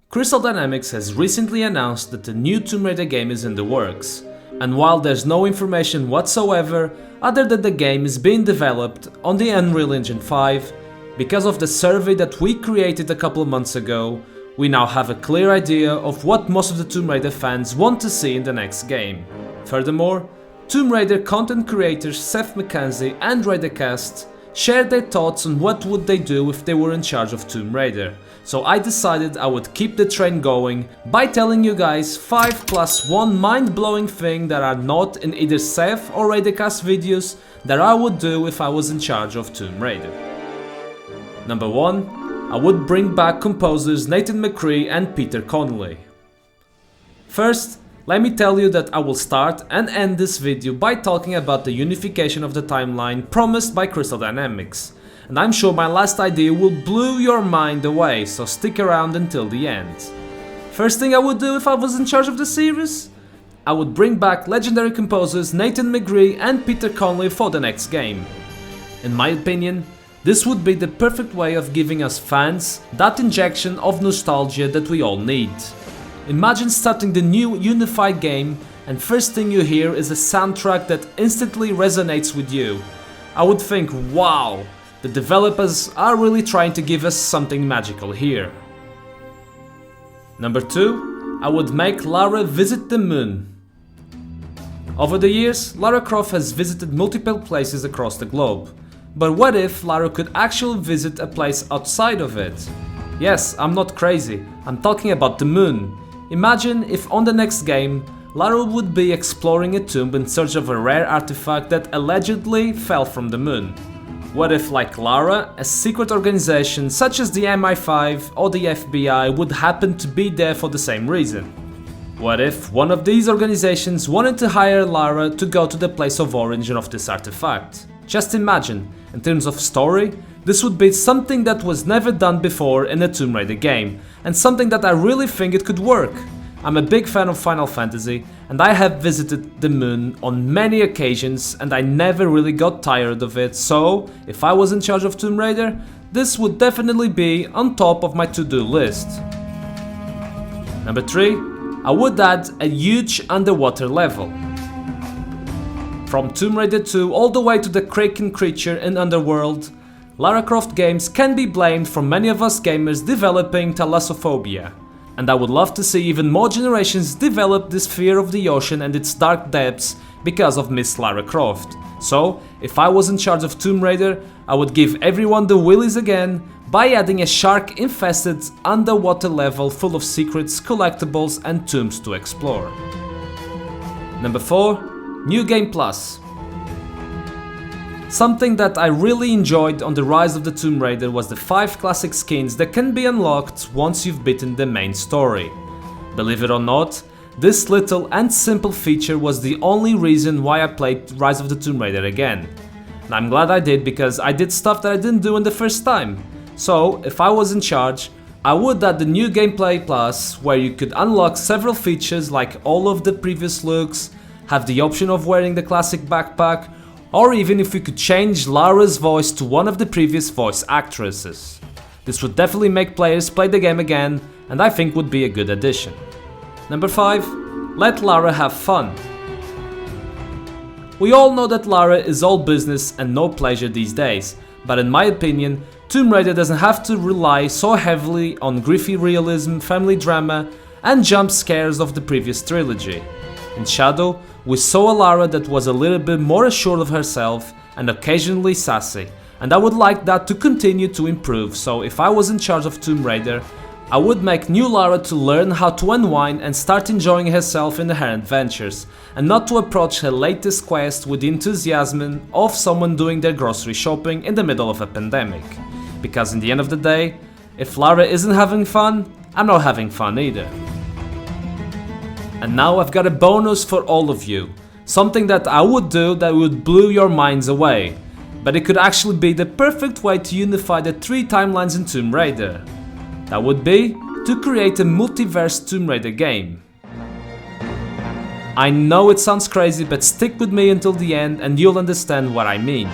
Crystal Dynamics has recently announced that a new Tomb Raider game is in the works, and while there's no information whatsoever other than the game is being developed on the Unreal Engine 5, because of the survey that we created a couple of months ago, we now have a clear idea of what most of the Tomb Raider fans want to see in the next game. Furthermore, Tomb Raider content creators Seth McKenzie and Raidercast shared their thoughts on what would they do if they were in charge of Tomb Raider, so I decided I would keep the train going by telling you guys 5 plus 1 mind-blowing thing that are not in either Seth or Raidercast videos that I would do if I was in charge of Tomb Raider. Number 1. I would bring back composers Nathan Mccree and Peter Connelly. First, let me tell you that I will start and end this video by talking about the unification of the timeline promised by Crystal Dynamics, and I'm sure my last idea will blow your mind away, so stick around until the end. First thing I would do if I was in charge of the series? I would bring back legendary composers Nathan Mccree and Peter Connelly for the next game. In my opinion, this would be the perfect way of giving us fans that injection of nostalgia that we all need. Imagine starting the new unified game and first thing you hear is a soundtrack that instantly resonates with you. I would think, wow, the developers are really trying to give us something magical here. Number 2, I would make Lara visit the moon. Over the years, Lara Croft has visited multiple places across the globe. But what if Lara could actually visit a place outside of it? Yes, I'm not crazy, I'm talking about the moon. Imagine if on the next game, Lara would be exploring a tomb in search of a rare artifact that allegedly fell from the moon. What if, like Lara, a secret organization such as the MI5 or the FBI would happen to be there for the same reason? What if one of these organizations wanted to hire Lara to go to the place of origin of this artifact? Just imagine, in terms of story, this would be something that was never done before in a Tomb Raider game, and something that I really think it could work. I'm a big fan of Final Fantasy, and I have visited the moon on many occasions and I never really got tired of it, so if I was in charge of Tomb Raider, this would definitely be on top of my to-do list. Number 3, I would add a huge underwater level. From Tomb Raider 2 all the way to the Kraken creature in Underworld, Lara Croft games can be blamed for many of us gamers developing thalassophobia, and I would love to see even more generations develop this fear of the ocean and its dark depths because of Miss Lara Croft. So, if I was in charge of Tomb Raider, I would give everyone the willies again by adding a shark-infested underwater level full of secrets, collectibles and tombs to explore. Number 4. New Game Plus. Something that I really enjoyed on the Rise of the Tomb Raider was the 5 classic skins that can be unlocked once you've beaten the main story. Believe it or not, this little and simple feature was the only reason why I played Rise of the Tomb Raider again. And I'm glad I did because I did stuff that I didn't do in the first time. So, if I was in charge, I would add the New Gameplay Plus where you could unlock several features like all of the previous looks, have the option of wearing the classic backpack, or even if we could change Lara's voice to one of the previous voice actresses. This would definitely make players play the game again, and I think would be a good addition. Number 5. Let Lara have fun. We all know that Lara is all business and no pleasure these days, but in my opinion, Tomb Raider doesn't have to rely so heavily on griffy realism, family drama, and jump scares of the previous trilogy. In Shadow, we saw a Lara that was a little bit more assured of herself and occasionally sassy, and I would like that to continue to improve, so if I was in charge of Tomb Raider, I would make new Lara to learn how to unwind and start enjoying herself in her adventures, and not to approach her latest quest with the enthusiasm of someone doing their grocery shopping in the middle of a pandemic. Because in the end of the day, if Lara isn't having fun, I'm not having fun either. And now I've got a bonus for all of you, something that I would do that would blow your minds away, but it could actually be the perfect way to unify the 3 timelines in Tomb Raider. That would be to create a Multiverse Tomb Raider game. I know it sounds crazy, but stick with me until the end and you'll understand what I mean.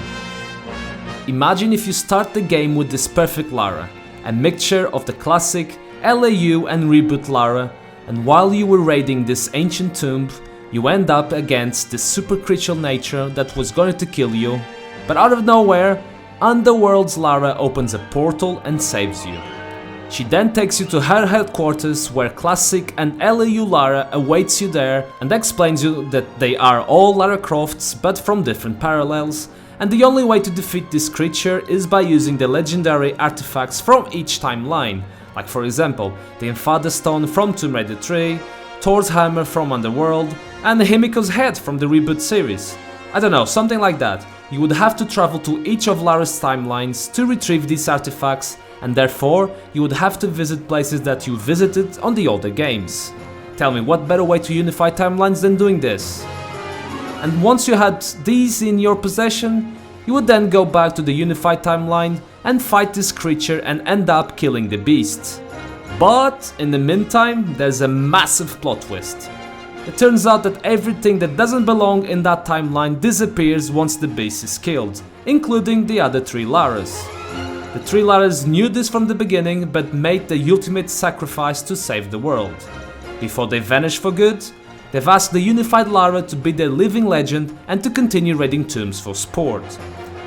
Imagine if you start the game with this perfect Lara, a mixture of the classic LAU and reboot Lara, and while you were raiding this ancient tomb, you end up against this super creature nature that was going to kill you, but out of nowhere, Underworld's Lara opens a portal and saves you. She then takes you to her headquarters where Classic and LAU Lara awaits you there and explains you that they are all Lara Crofts but from different parallels, and the only way to defeat this creature is by using the legendary artifacts from each timeline, like for example the Infada Stone from Tomb Raider 3, Thor's Hammer from Underworld, and Himiko's head from the reboot series. I don't know, something like that. You would have to travel to each of Lara's timelines to retrieve these artifacts, and therefore you would have to visit places that you visited on the older games. Tell me, what better way to unify timelines than doing this? And once you had these in your possession, you would then go back to the unified timeline and fight this creature and end up killing the beast. But in the meantime, there's a massive plot twist. It turns out that everything that doesn't belong in that timeline disappears once the beast is killed, including the other 3 Laras. The 3 Laras knew this from the beginning but made the ultimate sacrifice to save the world. Before they vanish for good, they've asked the unified Lara to be their living legend and to continue raiding tombs for sport.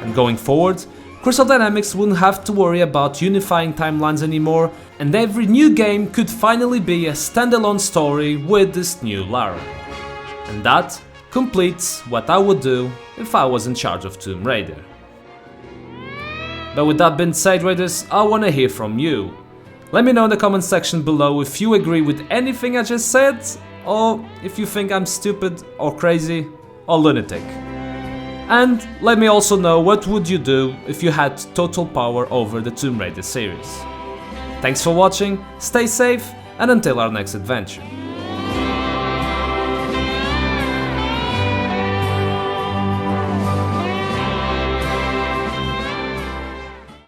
And going forward, Crystal Dynamics wouldn't have to worry about unifying timelines anymore, and every new game could finally be a standalone story with this new Lara. And that completes what I would do if I was in charge of Tomb Raider. But with that being said, Raiders, I wanna hear from you. Let me know in the comment section below if you agree with anything I just said, or if you think I'm stupid or crazy or lunatic. And let me also know what would you do if you had total power over the Tomb Raider series. Thanks for watching, stay safe, and until our next adventure.